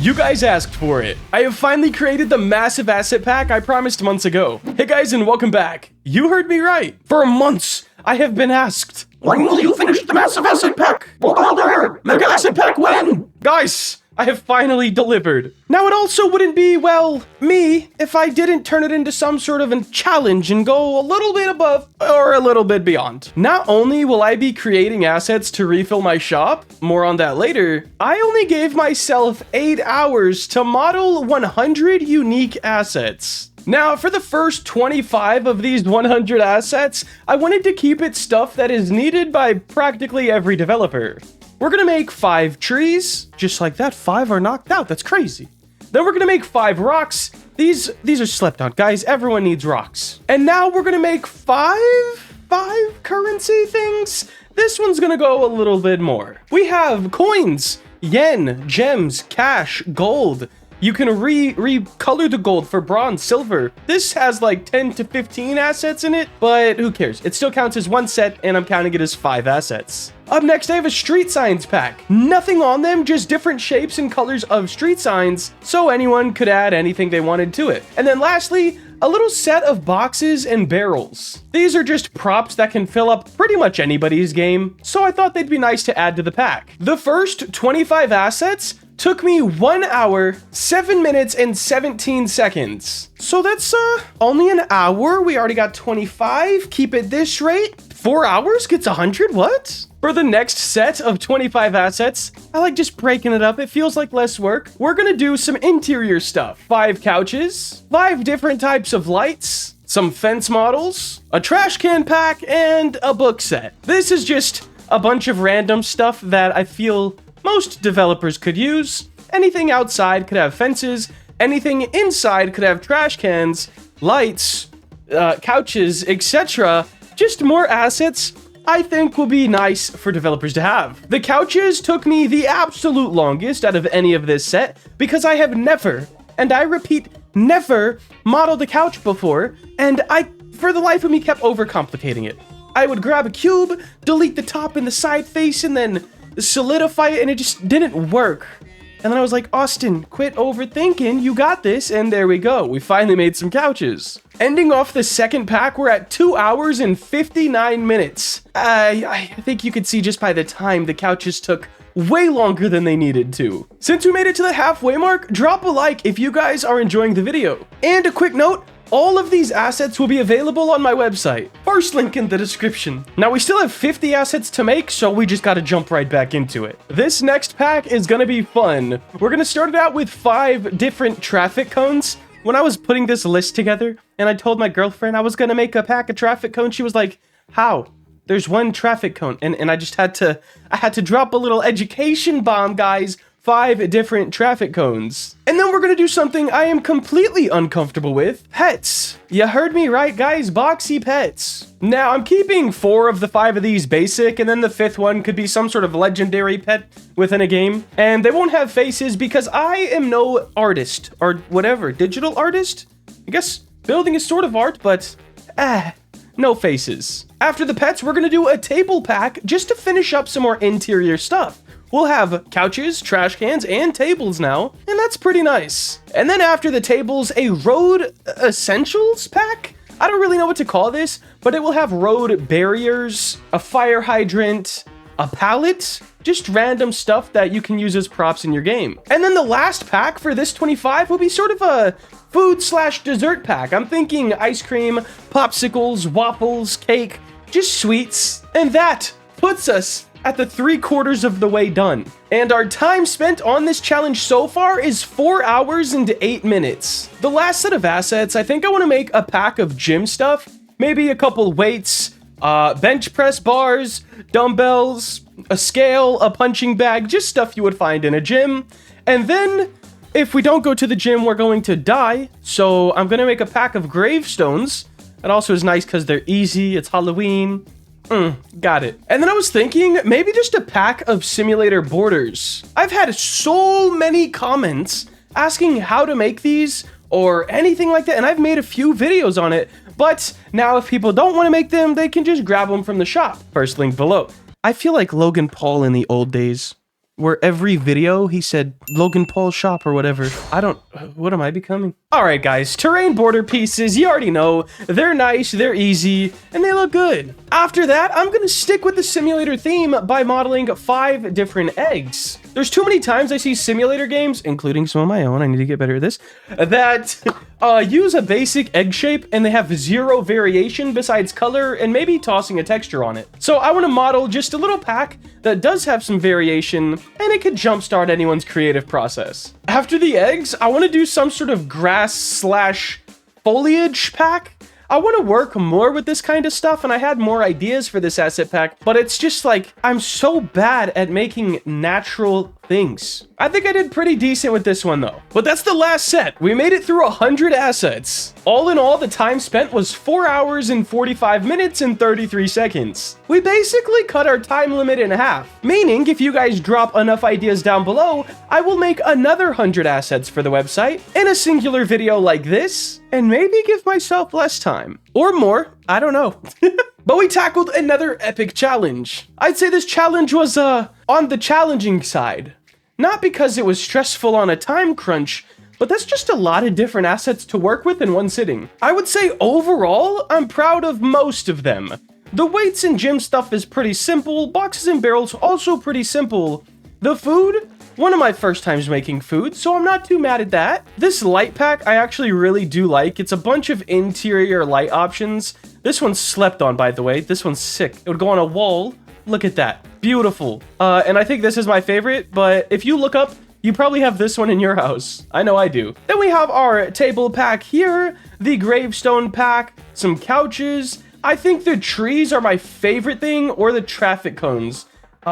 You guys asked for it. I have finally created the massive asset pack I promised months ago. Hey guys, and welcome back. You heard me right. For months, I have been asked, when will you finish the massive asset pack? Boulder, mega asset pack when? Guys, I have finally delivered. Now, it also wouldn't be, well, me if I didn't turn it into some sort of a challenge and go a little bit above or a little bit beyond. Not only will I be creating assets to refill my shop, more on that later, I only gave myself 8 hours to model 100 unique assets. Now, for the first 25 of these 100 assets, I wanted to keep it stuff that is needed by practically every developer. We're gonna make 5 trees, just like that. 5 are knocked out, that's crazy. Then we're gonna make 5 rocks. These are slept on, guys. Everyone needs rocks. And now we're gonna make 5 currency things. This one's gonna go a little bit more. We have coins, yen, gems, cash, gold. You can recolor the gold for bronze, silver. This has like 10 to 15 assets in it, but who cares? It still counts as one set, and I'm counting it as 5 assets. Up next, I have a street signs pack. Nothing on them, just different shapes and colors of street signs, so anyone could add anything they wanted to it. And then lastly, a little set of boxes and barrels. These are just props that can fill up pretty much anybody's game, so I thought they'd be nice to add to the pack. The first 25 assets took me 1 hour, 7 minutes, and 17 seconds. So that's only an hour. We already got 25. Keep it this rate. 4 hours gets 100? What? For the next set of 25 assets, I like just breaking it up. It feels like less work. We're gonna do some interior stuff. 5 couches, 5 different types of lights, some fence models, a trash can pack, and a book set. This is just a bunch of random stuff that I feel most developers could use. Anything outside could have fences. Anything inside could have trash cans, lights, couches, etc. Just more assets I think will be nice for developers to have. The couches took me the absolute longest out of any of this set because I have never, and I repeat, never modeled a couch before, and I, for the life of me, kept overcomplicating it. I would grab a cube, delete the top and the side face, and then solidify it, and it just didn't work. And then I was like, Austin, quit overthinking, you got this, and there we go. We finally made some couches. Ending off the second pack, we're at 2 hours and 59 minutes. I think you could see just by the time the couches took way longer than they needed to. Since we made it to the halfway mark, drop a like if you guys are enjoying the video. And a quick note, all of these assets will be available on my website. First link in the description. Now, we still have 50 assets to make, so we just gotta jump right back into it. This next pack is gonna be fun. We're gonna start it out with 5 different traffic cones. When I was putting this list together, and I told my girlfriend I was gonna make a pack of traffic cones, she was like, how? There's 1 traffic cone. And I just had to drop a little education bomb, guys. 5 different traffic cones. And then we're gonna do something I am completely uncomfortable with. Pets. You heard me right, guys. Boxy pets. Now, I'm keeping 4 of the 5 of these basic, and then the 5th one could be some sort of legendary pet within a game. And they won't have faces because I am no artist, or whatever, digital artist? I guess building is sort of art, but no faces. After the pets, we're gonna do a table pack just to finish up some more interior stuff. We'll have couches, trash cans, and tables now, and that's pretty nice. And then after the tables, a road essentials pack? I don't really know what to call this, but it will have road barriers, a fire hydrant, a pallet, just random stuff that you can use as props in your game. And then the last pack for this 25 will be sort of a food/dessert pack. I'm thinking ice cream, popsicles, waffles, cake, just sweets. And that puts us at the 3/4 of the way done. And our time spent on this challenge so far is 4 hours and 8 minutes. The last set of assets, I think I want to make a pack of gym stuff. Maybe a couple weights, bench press bars, dumbbells, a scale, a punching bag, just stuff you would find in a gym. And then, if we don't go to the gym, we're going to die. So I'm going to make a pack of gravestones. That also is nice because they're easy, it's Halloween. Got it. And then I was thinking maybe just a pack of simulator borders. I've had so many comments asking how to make these or anything like that, and I've made a few videos on it, but now if people don't want to make them, they can just grab them from the shop. First link below. I feel like Logan Paul in the old days. where every video he said Logan Paul shop or whatever. What am I becoming? All right, guys, terrain border pieces, you already know. They're nice, they're easy, and they look good. After that, I'm gonna stick with the simulator theme by modeling 5 different eggs. There's too many times I see simulator games, including some of my own, I need to get better at this, that use a basic egg shape and they have 0 variation besides color and maybe tossing a texture on it. So I want to model just a little pack that does have some variation and it could jumpstart anyone's creative process. After the eggs, I want to do some sort of grass/foliage pack. I want to work more with this kind of stuff, and I had more ideas for this asset pack, but it's just like, I'm so bad at making natural things. I think I did pretty decent with this one though. But that's the last set. We made it through 100 assets. All in all, the time spent was 4 hours and 45 minutes and 33 seconds. We basically cut our time limit in half, meaning if you guys drop enough ideas down below, I will make another 100 assets for the website in a singular video like this, and maybe give myself less time. Or more, I don't know. But we tackled another epic challenge. I'd say this challenge was, on the challenging side. Not because it was stressful on a time crunch, but that's just a lot of different assets to work with in one sitting. I would say overall, I'm proud of most of them. The weights and gym stuff is pretty simple, boxes and barrels also pretty simple. The food, one of my first times making food, so I'm not too mad at that. This light pack I actually really do like. It's a bunch of interior light options. This one's slept on, by the way. This one's sick. It would go on a wall. Look at that. Beautiful. And I think this is my favorite, but if you look up, you probably have this one in your house. I know I do. Then we have our table pack here, the gravestone pack, some couches. I think the trees are my favorite thing, or the traffic cones,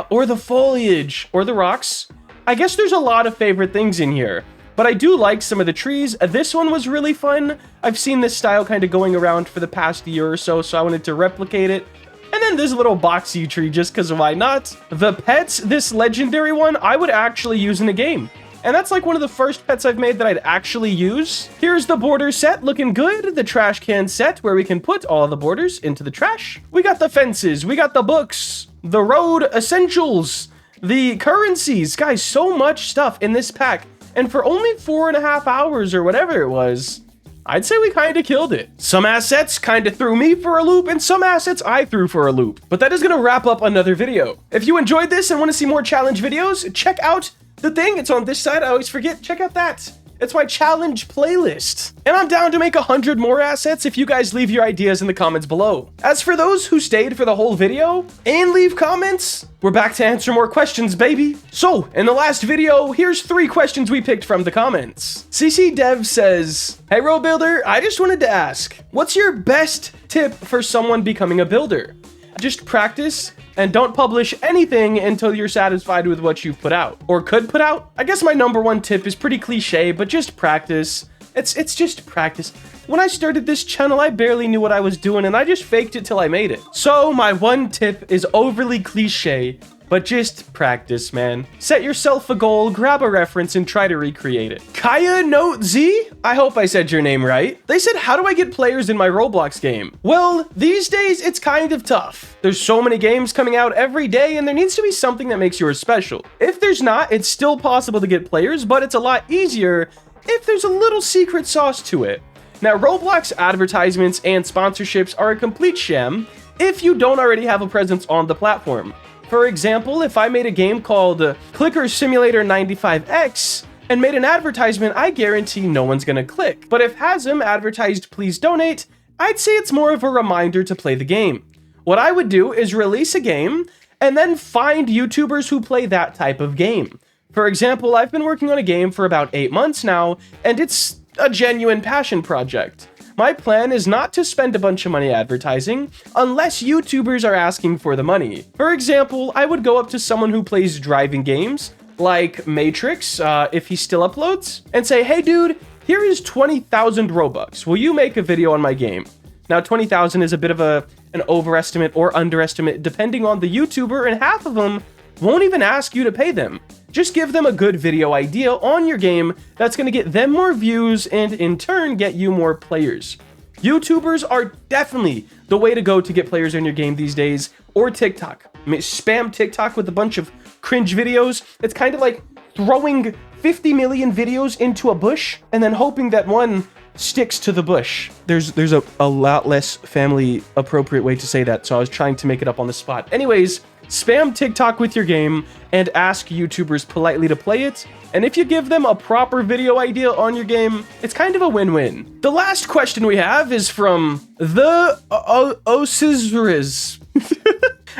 or the foliage, or the rocks. I guess there's a lot of favorite things in here, but I do like some of the trees. This one was really fun. I've seen this style kind of going around for the past year or so, so I wanted to replicate it. And then this little boxy tree, just because why not? The pets, this legendary one, I would actually use in a game. And that's like one of the first pets I've made that I'd actually use. Here's the border set looking good. The trash can set where we can put all the borders into the trash. We got the fences, we got the books, the road essentials, the currencies. Guys, so much stuff in this pack. And for only 4.5 hours or whatever it was, I'd say we kind of killed it. Some assets kind of threw me for a loop, and some assets I threw for a loop. But that is going to wrap up another video. If you enjoyed this and want to see more challenge videos, check out the thing. It's on this side. I always forget. Check out that. It's my challenge playlist. And I'm down to make 100 more assets if you guys leave your ideas in the comments below. As for those who stayed for the whole video and leave comments, we're back to answer more questions, baby. So, in the last video, here's 3 questions we picked from the comments. CC Dev says, "Hey, Row Builder, I just wanted to ask, what's your best tip for someone becoming a builder? Just practice and don't publish anything until you're satisfied with what you've put out, or could put out." I guess my #1 tip is pretty cliche, but just practice. It's just practice. When I started this channel, I barely knew what I was doing, and I just faked it till I made it. So my one tip is overly cliche, but just practice, man. Set yourself a goal, grab a reference, and try to recreate it. Kaya Note Z? I hope I said your name right. They said, how do I get players in my Roblox game? Well, these days, it's kind of tough. There's so many games coming out every day, and there needs to be something that makes yours special. If there's not, it's still possible to get players, but it's a lot easier if there's a little secret sauce to it. Now, Roblox advertisements and sponsorships are a complete sham if you don't already have a presence on the platform. For example, if I made a game called Clicker Simulator 95X and made an advertisement, I guarantee no one's gonna click. But if Hasm advertised please donate, I'd say it's more of a reminder to play the game. What I would do is release a game and then find YouTubers who play that type of game. For example, I've been working on a game for about 8 months now, and it's a genuine passion project. My plan is not to spend a bunch of money advertising unless YouTubers are asking for the money. For example, I would go up to someone who plays driving games, like Matrix, if he still uploads, and say, hey dude, here is 20,000 Robux. Will you make a video on my game? Now, 20,000 is a bit of an overestimate or underestimate depending on the YouTuber, and half of them won't even ask you to pay them. Just give them a good video idea on your game that's going to get them more views and in turn get you more players. YouTubers are definitely the way to go to get players in your game these days, or TikTok. Spam TikTok with a bunch of cringe videos. It's kind of like throwing 50 million videos into a bush and then hoping that one sticks to the bush. There's a lot less family appropriate way to say that, so I was trying to make it up on the spot. Anyways, spam TikTok with your game and ask YouTubers politely to play it. And if you give them a proper video idea on your game, it's kind of a win-win. The last question we have is from the Osizriz.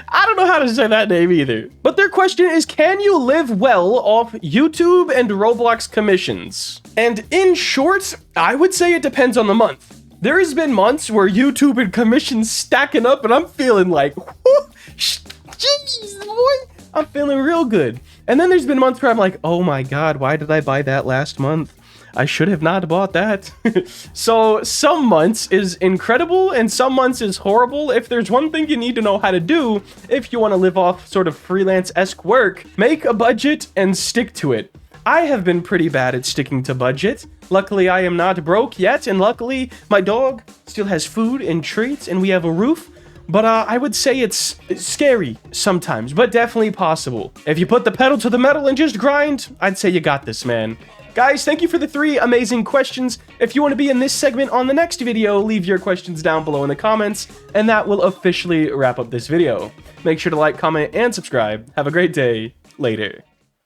I don't know how to say that name either. But their question is, can you live well off YouTube and Roblox commissions? And in short, I would say it depends on the month. There has been months where YouTube and commissions stacking up and I'm feeling like, jeez, boy, I'm feeling real good. And then there's been months where I'm like, oh my God, why did I buy that last month? I should have not bought that. So some months is incredible and some months is horrible. If there's one thing you need to know how to do, if you want to live off sort of freelance-esque work, make a budget and stick to it. I have been pretty bad at sticking to budget. Luckily, I am not broke yet, and luckily, my dog still has food and treats, and we have a roof. But I would say it's scary sometimes, but definitely possible. If you put the pedal to the metal and just grind, I'd say you got this, man. Guys, thank you for the 3 amazing questions. If you want to be in this segment on the next video, leave your questions down below in the comments, and that will officially wrap up this video. Make sure to like, comment, and subscribe. Have a great day. Later.